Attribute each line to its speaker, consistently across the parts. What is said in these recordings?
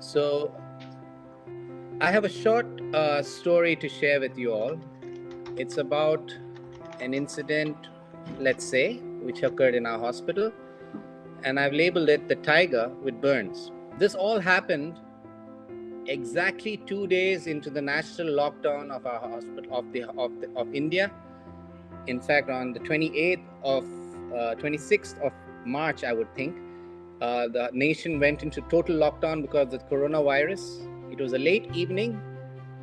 Speaker 1: So, I have a short story to share with you all. It's about an incident, let's say, which occurred in our hospital, and I've labeled it the tiger with burns. This all happened exactly 2 days into the national lockdown of our hospital of India. In fact, on the 26th of March, I would think, the nation went into total lockdown because of the coronavirus. It was a late evening,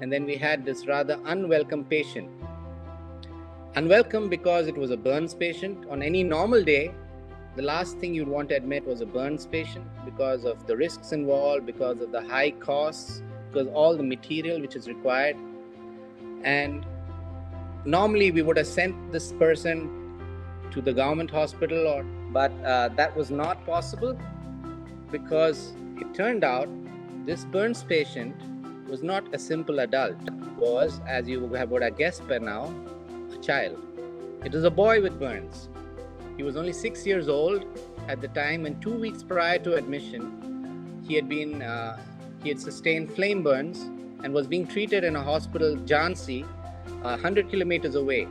Speaker 1: and then we had this rather unwelcome patient. Unwelcome because it was a burns patient. On any normal day, the last thing you'd want to admit was a burns patient because of the risks involved, because of the high costs, because all the material which is required. And normally we would have sent this person to the government hospital, but that was not possible because it turned out this burns patient was not a simple adult. It was, as you would have guessed by now, a child. It was a boy with burns. He was only 6 years old at the time, and 2 weeks prior to admission, he had sustained flame burns and was being treated in a hospital, Jhansi, 100 kilometers away,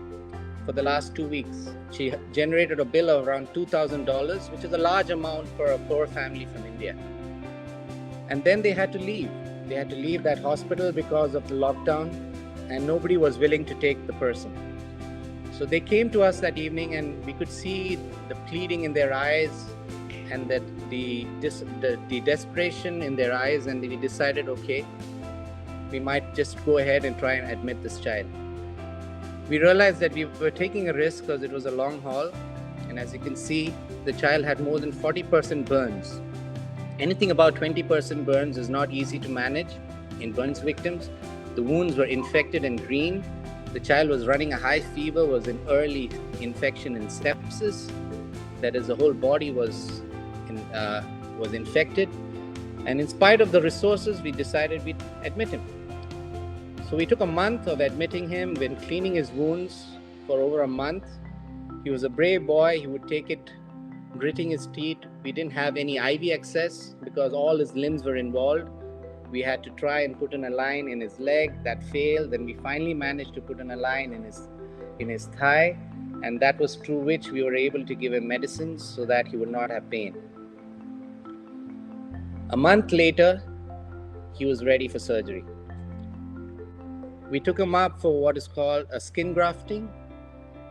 Speaker 1: for the last 2 weeks. She generated a bill of around $2,000, which is a large amount for a poor family from India. And then they had to leave. They had to leave that hospital because of the lockdown, and nobody was willing to take the person. So they came to us that evening, and we could see the pleading in their eyes and that the desperation in their eyes, and we decided, okay, we might just go ahead and try and admit this child. We realized that we were taking a risk because it was a long haul, and as you can see, the child had more than 40% burns. Anything about 20% burns is not easy to manage in burns victims. The wounds were infected and green. The child was running a high fever, was in early infection and sepsis. That is, the whole body was infected. And in spite of the resources, we decided we'd admit him. So we took a month of admitting him, been cleaning his wounds for over a month. He was a brave boy. He would take it, gritting his teeth. We didn't have any IV access because all his limbs were involved. We had to try and put in a line in his leg. That failed. Then we finally managed to put in a line in his thigh, and that was through which we were able to give him medicines so that he would not have pain. A month later, he was ready for surgery. We took him up for what is called a skin grafting,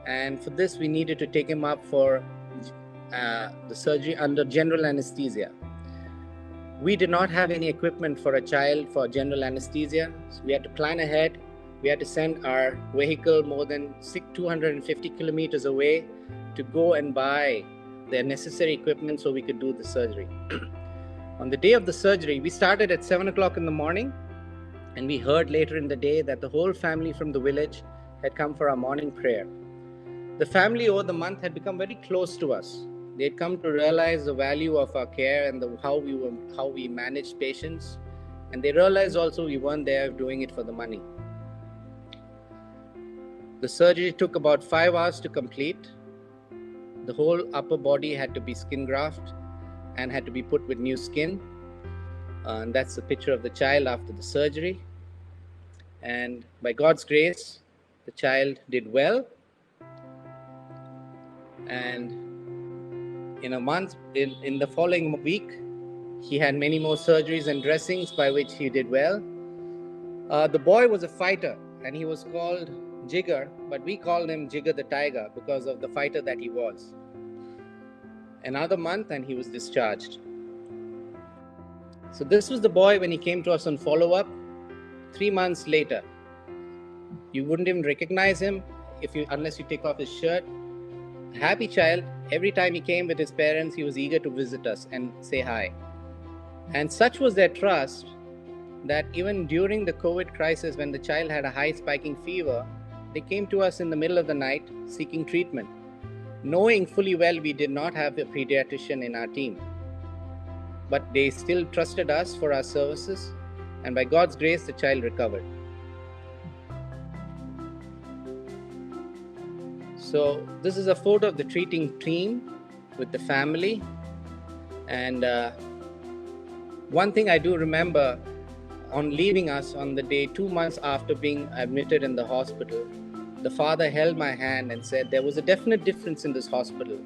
Speaker 1: and for this we needed to take him up for the surgery under general anesthesia. We did not have any equipment for a child for general anesthesia, so we had to plan ahead. We had to send our vehicle more than 250 kilometers away to go and buy the necessary equipment so we could do the surgery. On the day of the surgery, we started at 7 o'clock in the morning, and we heard later in the day that the whole family from the village had come for our morning prayer. The family over the month had become very close to us. They had come to realize the value of our care and how we managed patients, and they realized also we weren't there doing it for the money. The surgery took about 5 hours to complete. The whole upper body had to be skin grafted and had to be put with new skin. And that's the picture of the child after the surgery. And by God's grace, the child did well. And in a month, in the following week, he had many more surgeries and dressings by which he did well. The boy was a fighter, and he was called Jigar, but we called him Jigar the Tiger because of the fighter that he was. Another month, and he was discharged. So this was the boy when he came to us on follow-up. 3 months later, you wouldn't even recognize him unless you take off his shirt. Happy child. Every time he came with his parents, he was eager to visit us and say hi. And such was their trust that even during the COVID crisis, when the child had a high spiking fever, they came to us in the middle of the night seeking treatment, knowing fully well we did not have a pediatrician in our team. But they still trusted us for our services, and by God's grace, the child recovered. So this is a photo of the treating team with the family, and One thing I do remember, on leaving us on the day 2 months after being admitted in the hospital, the father held my hand and said there was a definite difference in this hospital,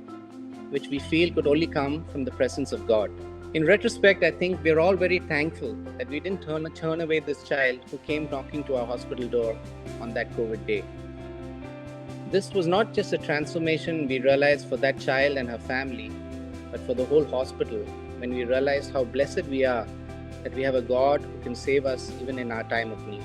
Speaker 1: which we feel could only come from the presence of God. In retrospect, I think we're all very thankful that we didn't turn away this child who came knocking to our hospital door on that COVID day. This was not just a transformation we realized for that child and her family, but for the whole hospital, when we realized how blessed we are that we have a God who can save us even in our time of need.